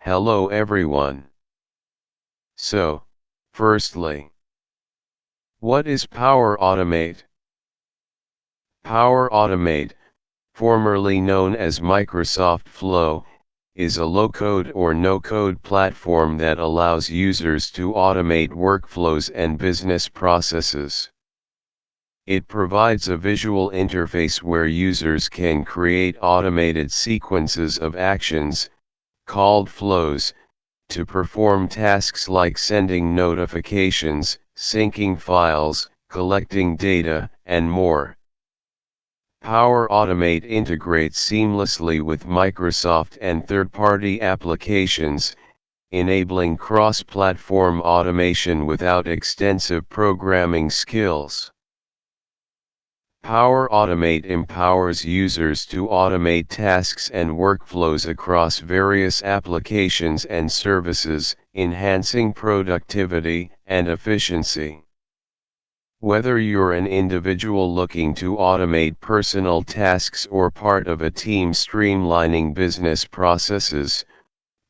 Hello everyone. So, firstly, what is Power Automate? Power Automate, formerly known as Microsoft Flow, is a low-code or no-code platform that allows users to automate workflows and business processes. It provides a visual interface where users can create automated sequences of actions, called flows, to perform tasks like sending notifications, syncing files, collecting data, and more. Power Automate integrates seamlessly with Microsoft and third-party applications, enabling cross-platform automation without extensive programming skills. Power Automate empowers users to automate tasks and workflows across various applications and services, enhancing productivity and efficiency. Whether you're an individual looking to automate personal tasks or part of a team streamlining business processes,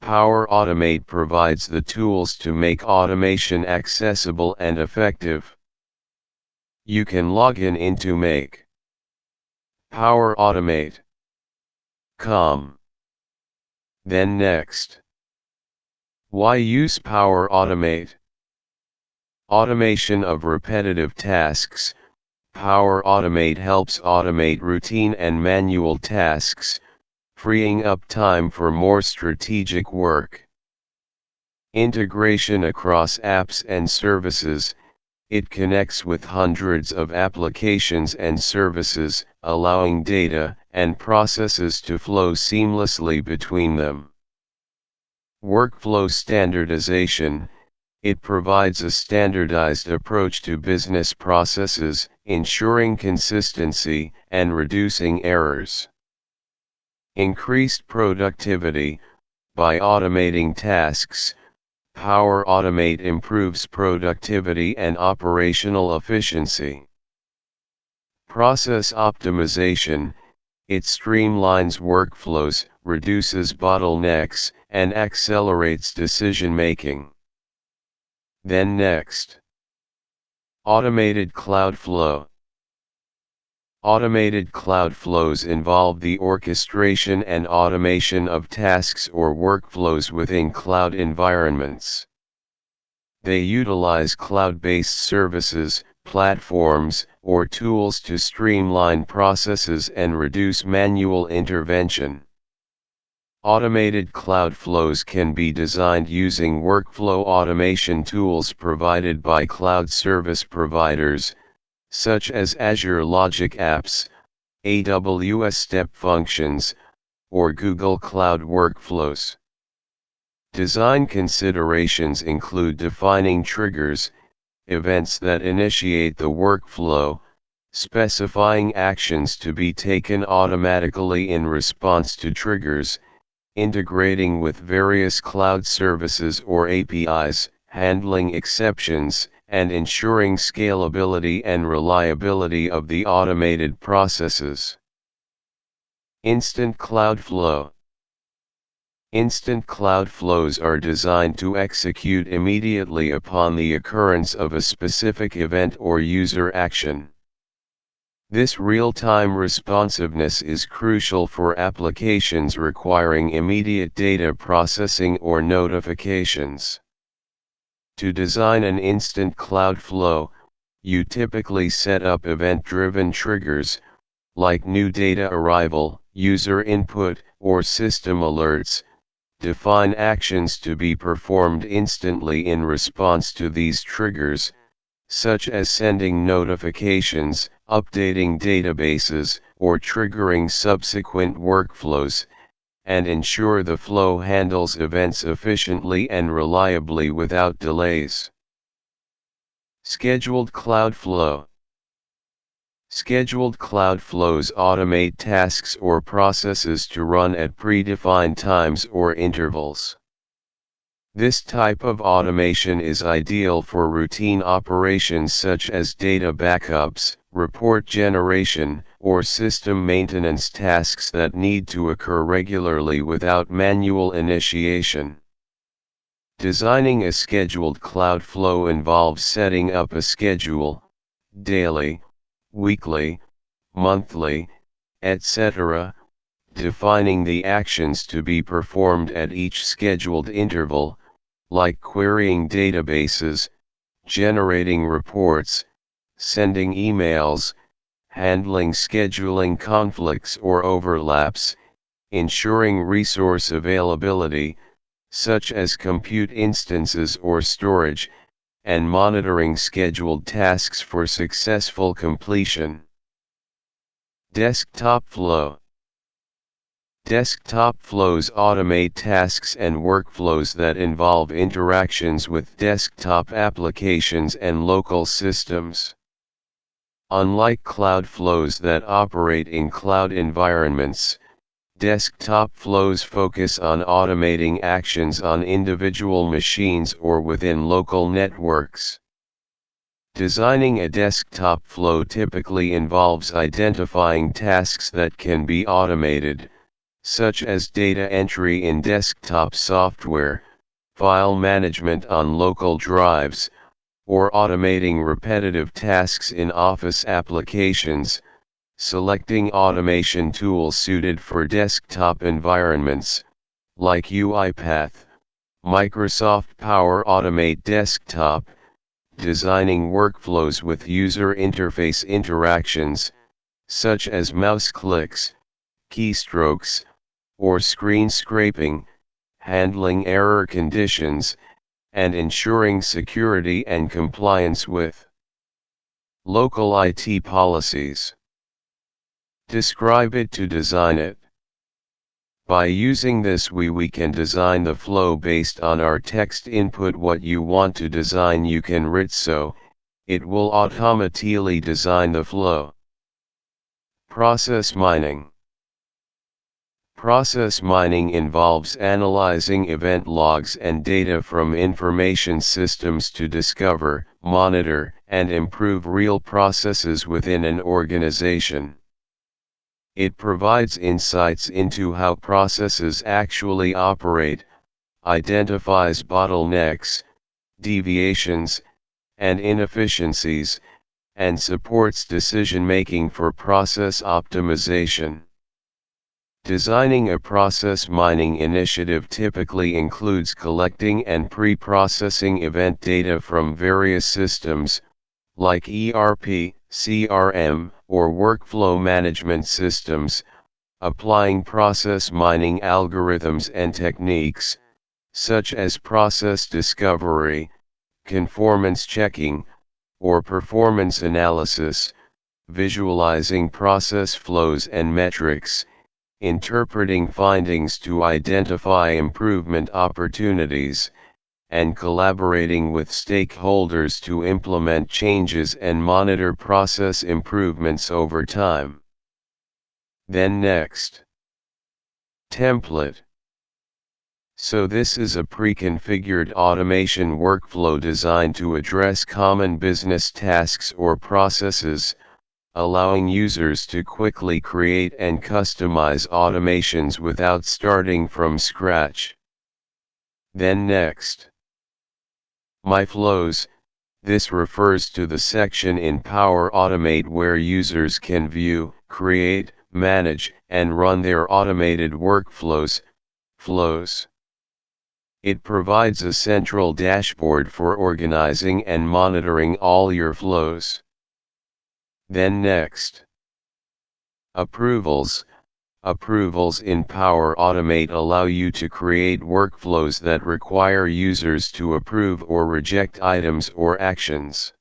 Power Automate provides the tools to make automation accessible and effective. You can log into Make Power Automate.com. Then next. Why use Power Automate? Automation of repetitive tasks. Power Automate helps automate routine and manual tasks, freeing up time for more strategic work. Integration across apps and services. It connects with hundreds of applications and services, allowing data and processes to flow seamlessly between them. Workflow standardization. It provides a standardized approach to business processes, ensuring consistency and reducing errors. Increased productivity. By automating tasks, Power Automate improves productivity and operational efficiency. Process optimization. It streamlines workflows, reduces bottlenecks, and accelerates decision-making. Then next. Automated Cloud Flow. Automated cloud flows involve the orchestration and automation of tasks or workflows within cloud environments. They utilize cloud-based services, platforms, or tools to streamline processes and reduce manual intervention. Automated cloud flows can be designed using workflow automation tools provided by cloud service providers, such as Azure Logic Apps, AWS Step Functions, or Google Cloud Workflows. Design considerations include defining triggers, events that initiate the workflow, specifying actions to be taken automatically in response to triggers, integrating with various cloud services or APIs, handling exceptions, and ensuring scalability and reliability of the automated processes. Instant Cloud Flow. Instant cloud flows are designed to execute immediately upon the occurrence of a specific event or user action. This real-time responsiveness is crucial for applications requiring immediate data processing or notifications. To design an instant cloud flow, you typically set up event-driven triggers, like new data arrival, user input, or system alerts. Define actions to be performed instantly in response to these triggers, such as sending notifications, updating databases, or triggering subsequent workflows, and ensure the flow handles events efficiently and reliably without delays. Scheduled Cloud Flow. Scheduled cloud flows automate tasks or processes to run at predefined times or intervals. This type of automation is ideal for routine operations such as data backups, report generation, or system maintenance tasks that need to occur regularly without manual initiation. Designing a scheduled cloud flow involves setting up a schedule, daily, weekly, monthly, etc., defining the actions to be performed at each scheduled interval, like querying databases, generating reports, sending emails, handling scheduling conflicts or overlaps, ensuring resource availability, such as compute instances or storage, and monitoring scheduled tasks for successful completion. Desktop flow. Desktop flows automate tasks and workflows that involve interactions with desktop applications and local systems. Unlike cloud flows that operate in cloud environments, desktop flows focus on automating actions on individual machines or within local networks. Designing a desktop flow typically involves identifying tasks that can be automated, such as data entry in desktop software, file management on local drives, or automating repetitive tasks in Office applications. Selecting automation tools suited for desktop environments, like UiPath, Microsoft Power Automate Desktop, designing workflows with user interface interactions, such as mouse clicks, keystrokes, or screen scraping, handling error conditions, and ensuring security and compliance with local IT policies. Describe it to design it. By using this we can design the flow based on our text input. What you want to design you can write so it will automatically design the flow. Process mining. Process mining involves analyzing event logs and data from information systems to discover, monitor, and improve real processes within an organization. It provides insights into how processes actually operate, identifies bottlenecks, deviations, and inefficiencies, and supports decision-making for process optimization. Designing a process mining initiative typically includes collecting and pre-processing event data from various systems, like ERP, CRM, or workflow management systems, applying process mining algorithms and techniques, such as process discovery, conformance checking, or performance analysis, visualizing process flows and metrics, interpreting findings to identify improvement opportunities, and collaborating with stakeholders to implement changes and monitor process improvements over time. Then next, template. So this is a pre-configured automation workflow designed to address common business tasks or processes, allowing users to quickly create and customize automations without starting from scratch. Then next, My Flows. This refers to the section in Power Automate where users can view, create, manage, and run their automated workflows, flows. It provides a central dashboard for organizing and monitoring all your flows. Then next, Approvals. Approvals in Power Automate allow you to create workflows that require users to approve or reject items or actions.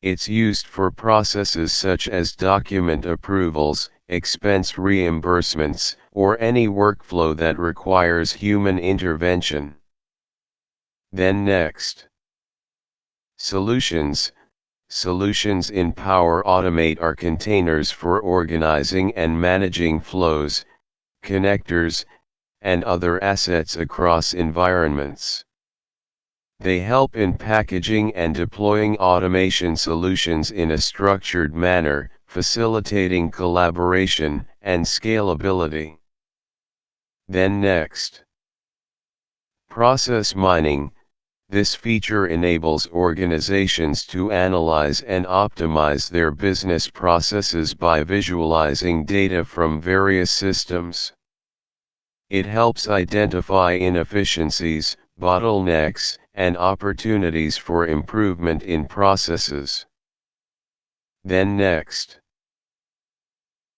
It's used for processes such as document approvals, expense reimbursements, or any workflow that requires human intervention. Then next, Solutions. Solutions in Power Automate are containers for organizing and managing flows, connectors, and other assets across environments. They help in packaging and deploying automation solutions in a structured manner, facilitating collaboration and scalability. Then next, Process mining. This feature enables organizations to analyze and optimize their business processes by visualizing data from various systems. It helps identify inefficiencies, bottlenecks, and opportunities for improvement in processes. Then next,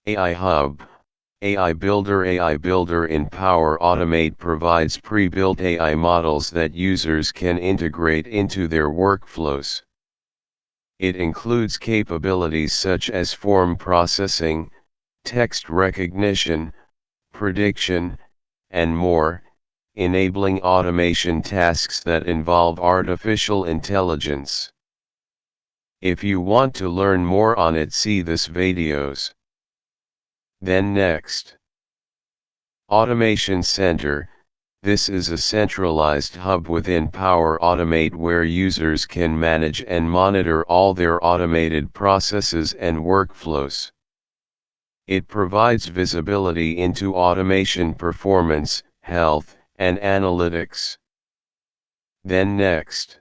AI Hub. AI Builder in Power Automate provides pre-built AI models that users can integrate into their workflows. It includes capabilities such as form processing, text recognition, prediction, and more, enabling automation tasks that involve artificial intelligence. If you want to learn more on it, see this videos. Then next, Automation Center. This is a centralized hub within Power Automate where users can manage and monitor all their automated processes and workflows. It provides visibility into automation performance, health, and analytics. Then next,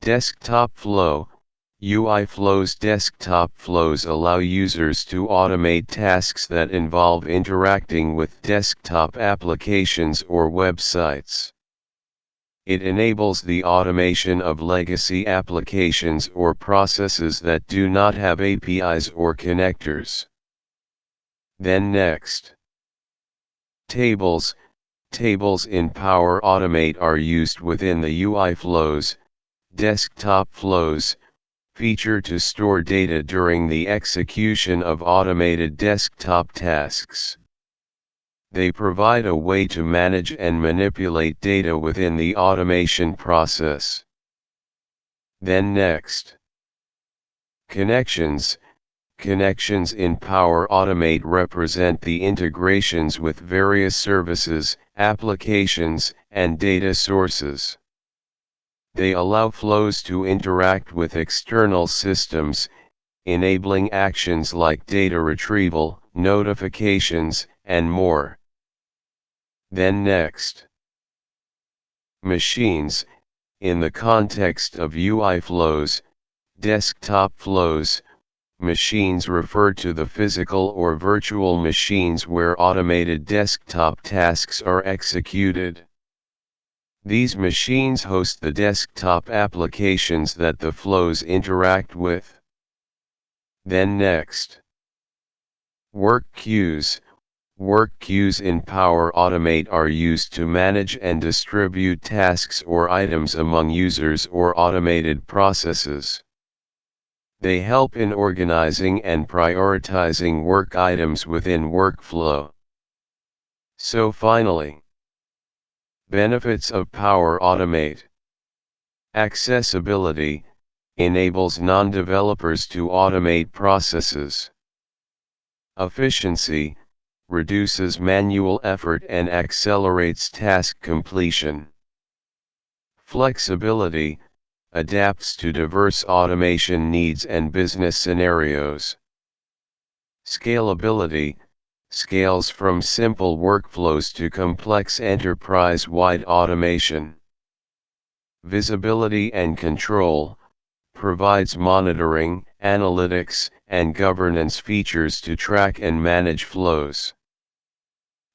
Desktop Flow. UI Flows. Desktop flows allow users to automate tasks that involve interacting with desktop applications or websites. It enables the automation of legacy applications or processes that do not have APIs or connectors. Then next, Tables. Tables in Power Automate are used within the UI Flows, Desktop Flows feature to store data during the execution of automated desktop tasks. They provide a way to manage and manipulate data within the automation process. Then next, Connections. Connections in Power Automate represent the integrations with various services, applications, and data sources. They allow flows to interact with external systems, enabling actions like data retrieval, notifications, and more. Then next, Machines. In the context of UI flows, desktop flows, machines refer to the physical or virtual machines where automated desktop tasks are executed. These machines host the desktop applications that the flows interact with. Then next, Work Queues. Work queues in Power Automate are used to manage and distribute tasks or items among users or automated processes. They help in organizing and prioritizing work items within workflow. So finally, benefits of Power Automate. Accessibility enables non-developers to automate processes. Efficiency reduces manual effort and accelerates task completion. Flexibility adapts to diverse automation needs and business scenarios. Scalability scales from simple workflows to complex enterprise-wide automation. Visibility and control provides monitoring, analytics, and governance features to track and manage flows.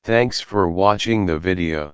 Thanks for watching the video.